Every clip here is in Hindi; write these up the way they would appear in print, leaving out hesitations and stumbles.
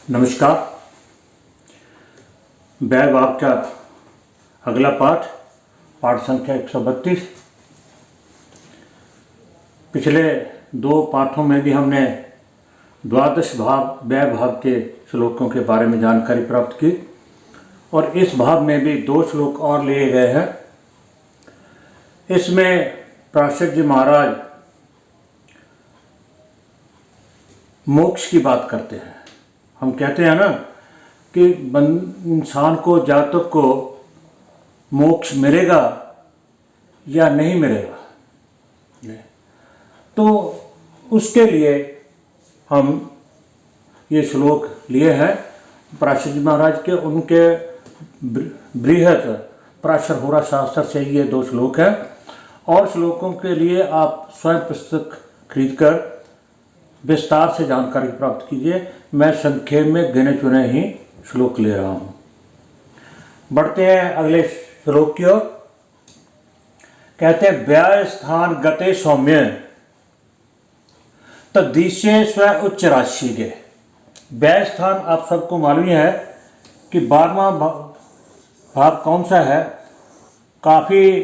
नमस्कार। व्यय भाव का अगला पाठ संख्या 132। पिछले दो पाठों में भी हमने द्वादश भाव व्यय भाव के श्लोकों के बारे में जानकारी प्राप्त की और इस भाव में भी दो श्लोक और लिए गए हैं। इसमें पराशर जी महाराज मोक्ष की बात करते हैं। हम कहते हैं ना कि इंसान को, जातक को मोक्ष मिलेगा या नहीं मिलेगा, तो उसके लिए हम ये श्लोक लिए हैं पराशर जी महाराज के। उनके बृहत पराशर होरा शास्त्र से ये दो श्लोक हैं और श्लोकों के लिए आप स्वयं पुस्तक खरीदकर विस्तार से जानकारी प्राप्त कीजिए। मैं संक्षेप में गिने चुने ही श्लोक ले रहा हूँ। बढ़ते हैं अगले श्लोक की ओर। कहते हैं व्यय स्थान गते सौम्य तद्दिश्य स्व उच्च राशि गे। व्यय स्थान आप सबको मालूम है कि 12वां भाव कौन सा है। काफ़ी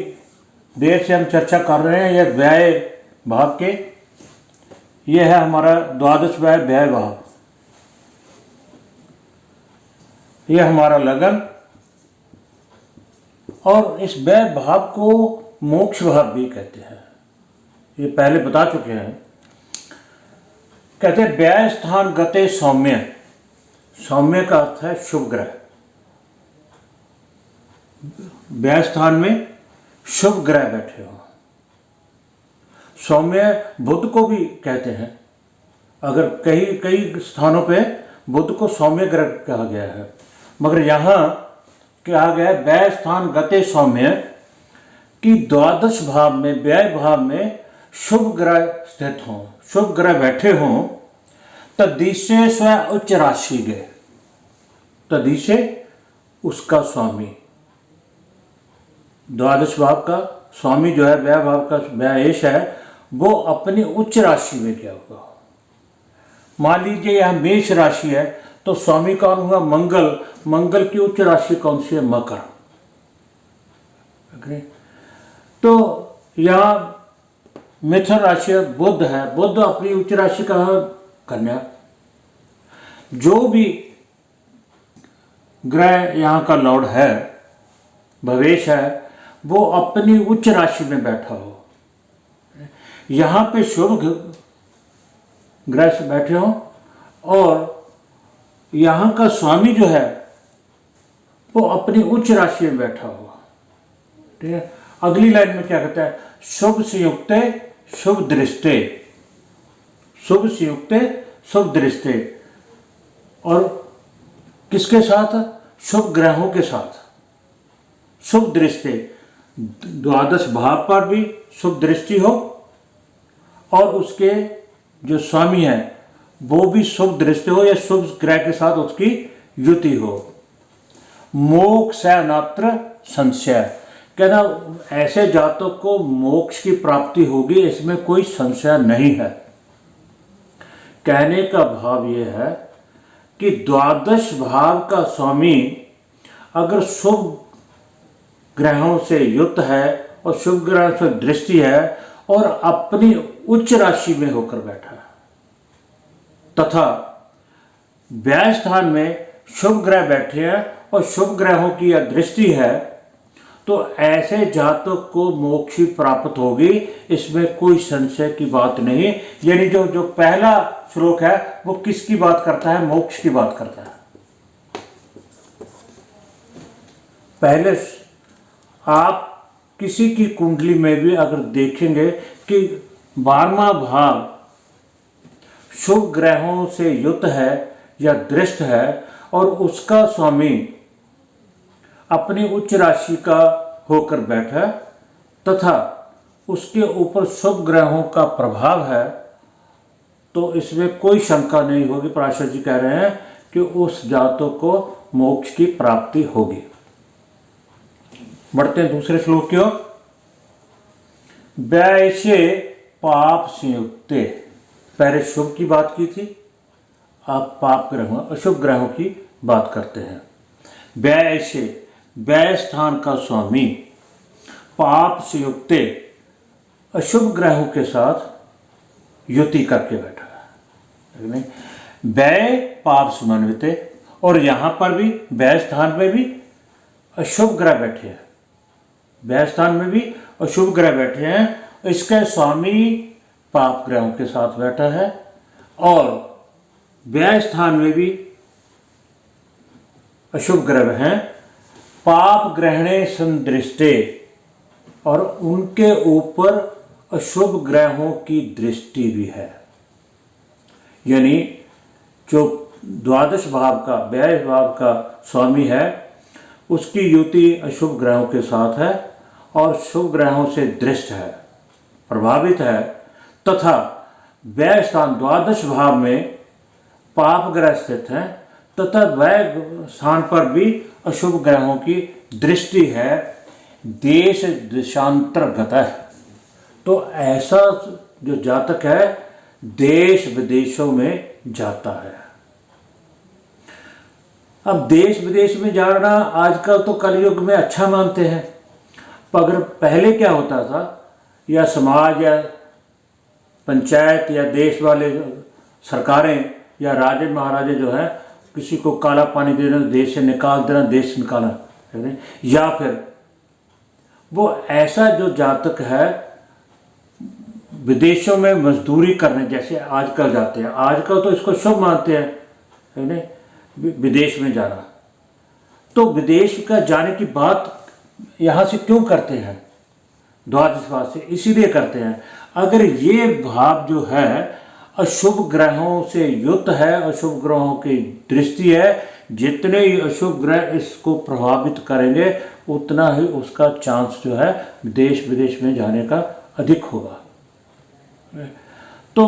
देर से हम चर्चा कर रहे हैं यह व्यय भाव के। यह है हमारा द्वादश व्यय भाव, यह हमारा लगन। और इस व्यय भाव को मोक्ष भाव भी कहते हैं, ये पहले बता चुके हैं। कहते हैं व्यय स्थान गते सौम्य। सौम्य का अर्थ है शुभ ग्रह। व्यय स्थान में शुभ ग्रह बैठे हो। सौम्य बुध को भी कहते हैं। अगर कई स्थानों पे बुध को सौम्य ग्रह कहा गया है, मगर यहाँ कहा गया व्यय स्थान गते सौम्य कि द्वादश भाव में, व्यय भाव में शुभ ग्रह स्थित हों, शुभ ग्रह बैठे हों। तद्दिश्य स्व उच्च राशि गए। तद्दिश्य उसका स्वामी, द्वादश भाव का स्वामी जो है, व्यय भाव का व्ययेश है, वो अपनी उच्च राशि में गया होगा। मान लीजिए यह मेष राशि है तो स्वामी कौन हुआ? मंगल। मंगल की उच्च राशि कौन सी है? मकर। तो यहाँ मिथुन राशि बुध है। बुध अपनी उच्च राशि का कन्या। जो भी ग्रह यहाँ का लॉर्ड है, भवेश है, वो अपनी उच्च राशि में बैठा हो। यहाँ पे शुभ ग्रह से बैठे हो और यहाँ का स्वामी जो है वो अपनी उच्च राशि में बैठा हुआ। ठीक है। अगली लाइन में क्या कहता है? शुभ संयुक्ते शुभ दृष्टे। शुभ संयुक्ते शुभ दृष्टे। और किसके साथ? शुभ ग्रहों के साथ शुभ दृष्टि। द्वादश भाव पर भी शुभ दृष्टि हो और उसके जो स्वामी है वो भी शुभ दृष्टि हो या शुभ ग्रह के साथ उसकी युति हो। मोक्ष नात्र संशय। कहना ऐसे जातक को मोक्ष की प्राप्ति होगी, इसमें कोई संशय नहीं है। कहने का भाव यह है कि द्वादश भाव का स्वामी अगर शुभ ग्रहों से युक्त है और शुभ ग्रह से दृष्टि है और अपनी उच्च राशि में होकर बैठा है, तथा व्यय स्थान में शुभ ग्रह बैठे हैं और शुभ ग्रहों की यह दृष्टि है, तो ऐसे जातक को मोक्ष ही प्राप्त होगी। इसमें कोई संशय की बात नहीं। यानी जो पहला श्लोक है वो किसकी बात करता है? मोक्ष की बात करता है। पहले आप किसी की कुंडली में भी अगर देखेंगे कि 12वां भाव शुभ ग्रहों से युक्त है या दृष्ट है और उसका स्वामी अपनी उच्च राशि का होकर बैठा तथा उसके ऊपर शुभ ग्रहों का प्रभाव है, तो इसमें कोई शंका नहीं होगी। पराशर जी कह रहे हैं कि उस जातक को मोक्ष की प्राप्ति होगी। बढ़ते हैं दूसरे श्लोक की ओर। वैश्य पाप संयुक्ते। पहले शुभ की बात की थी, आप पाप ग्रहों, अशुभ ग्रहों की बात करते हैं। व्यय से, व्यय स्थान का स्वामी पाप से युक्त अशुभ ग्रहों के साथ युति करके बैठा है। व्यय पाप समन्वित, और यहाँ पर भी व्यय स्थान में भी अशुभ ग्रह बैठे हैं, व्यय स्थान में भी अशुभ ग्रह बैठे हैं। इसका स्वामी पाप ग्रहों के साथ बैठा है, और व्यय स्थान में भी अशुभ ग्रह हैं। पाप ग्रहणे संदृष्टे, और उनके ऊपर अशुभ ग्रहों की दृष्टि भी है। यानी जो द्वादश भाव का, व्यय भाव का स्वामी है, उसकी युति अशुभ ग्रहों के साथ है और शुभ ग्रहों से दृष्ट है, प्रभावित है, तथा व्यय स्थान द्वादश भाव में पाप ग्रह स्थित हैं, तथा व्यय स्थान पर भी अशुभ ग्रहों की दृष्टि है। देश देशांतरगत है, तो ऐसा जो जातक है देश विदेशों में जाता है। अब देश विदेश में जाना आजकल तो कलयुग में अच्छा मानते हैं, पर पहले क्या होता था, या समाज या पंचायत या देश वाले सरकारें या राजे महाराजे जो है किसी को काला पानी देना, देश से निकाल देना, देश से निकालना, या फिर वो ऐसा जो जातक है विदेशों में मजदूरी करने, जैसे आजकल जाते हैं, आजकल तो इसको शुभ मानते हैं, है ना, विदेश में जाना। तो विदेश का जाने की बात यहाँ से क्यों करते हैं, द्वादश भाव से इसीलिए करते हैं, अगर ये भाव जो है अशुभ ग्रहों से युक्त है, अशुभ ग्रहों की दृष्टि है, जितने ही अशुभ ग्रह इसको प्रभावित करेंगे उतना ही उसका चांस जो है देश विदेश में जाने का अधिक होगा। तो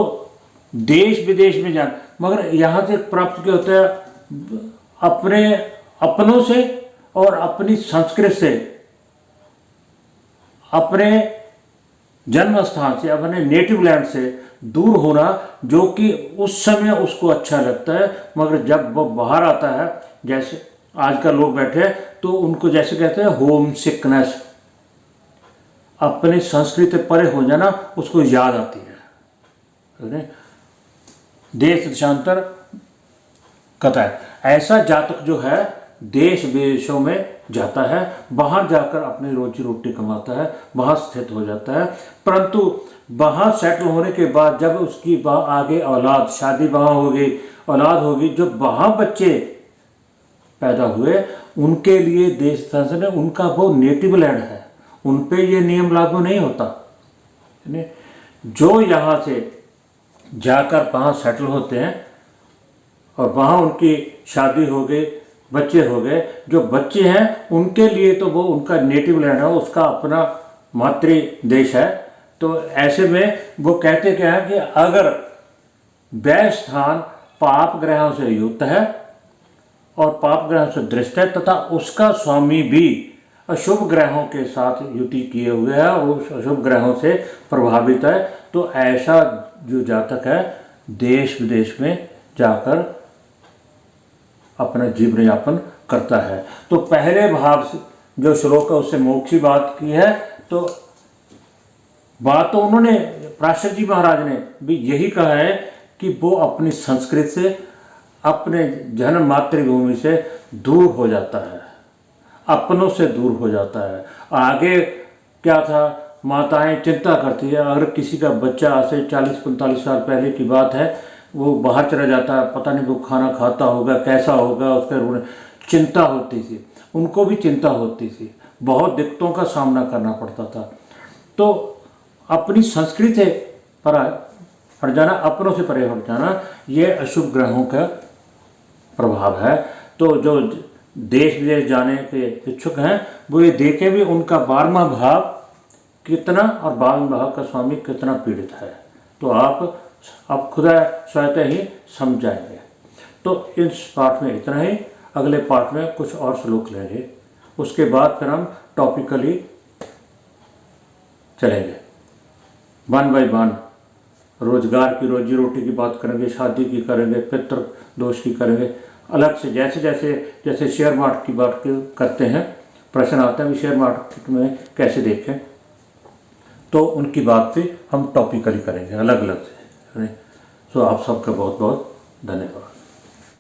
देश विदेश में जाना, मगर यहाँ से प्राप्त क्या होता है, अपने अपनों से और अपनी संस्कृति से, अपने जन्म स्थान से, अपने नेटिव लैंड से दूर होना, जो कि उस समय उसको अच्छा लगता है, मगर जब वो बाहर आता है, जैसे आजकल लोग बैठे हैं तो उनको जैसे कहते हैं होम सिकनेस, अपनी संस्कृति परे हो जाना उसको याद आती है। देश देशांतर कथा है, ऐसा जातक जो है देश विदेशों में जाता है, बाहर जाकर अपनी रोजी रोटी कमाता है, वहाँ स्थित हो जाता है, परंतु वहाँ सेटल होने के बाद जब उसकी आगे औलाद, शादी वहाँ होगी, औलाद होगी, जो वहाँ बच्चे पैदा हुए उनके लिए देश शासन, उनका वो नेटिव लैंड है, उन पे ये नियम लागू नहीं होता। जो यहाँ से जाकर वहाँ सेटल होते हैं और वहाँ उनकी शादी हो गई, बच्चे हो गए, जो बच्चे हैं उनके लिए तो वो उनका नेटिव लैंड है, उसका अपना मातृ देश है। तो ऐसे में वो कहते क्या है कि अगर व्यय स्थान पाप ग्रहों से युक्त है और पाप ग्रहों से दृष्ट है, तथा उसका स्वामी भी अशुभ ग्रहों के साथ युति किए हुए है और उस अशुभ ग्रहों से प्रभावित है, तो ऐसा जो जातक है देश विदेश में जाकर अपना जीवन यापन करता है। तो पहले भाव से जो श्लोक है उससे मोक्ष की बात की है, तो बात तो उन्होंने पराशर जी महाराज ने भी यही कहा है कि वो अपनी संस्कृति से, अपने जन्म मातृभूमि से दूर हो जाता है, अपनों से दूर हो जाता है। आगे क्या था, माताएं चिंता करती है, अगर किसी का बच्चा आज से 40-45 साल पहले की बात है, वो बाहर चला जाता है, पता नहीं वो खाना खाता होगा, कैसा होगा, उसका चिंता होती थी, उनको भी चिंता होती थी, बहुत दिक्कतों का सामना करना पड़ता था। तो अपनी संस्कृति से पर हट जाना, अपनों से परे हट जाना, ये अशुभ ग्रहों का प्रभाव है। तो जो देश विदेश जाने के इच्छुक हैं वो ये देखें भी उनका 12वां भाव कितना और 12वें भाव का स्वामी कितना पीड़ित है, तो आप खुदा स्वतः ही समझ जाएंगे। तो इस पाठ में इतना ही, अगले पाठ में कुछ और श्लोक लेंगे, उसके बाद फिर हम टॉपिकली चलेंगे, 1 by 1 रोजगार की, रोजी रोटी की बात करेंगे, शादी की करेंगे, पितृ दोष की करेंगे, अलग से जैसे जैसे जैसे शेयर मार्केट की बात करते हैं, प्रश्न आता है भी शेयर मार्केट में कैसे देखें, तो उनकी बात पे हम टॉपिकली करेंगे अलग अलग से। तो आप सबका बहुत बहुत धन्यवाद।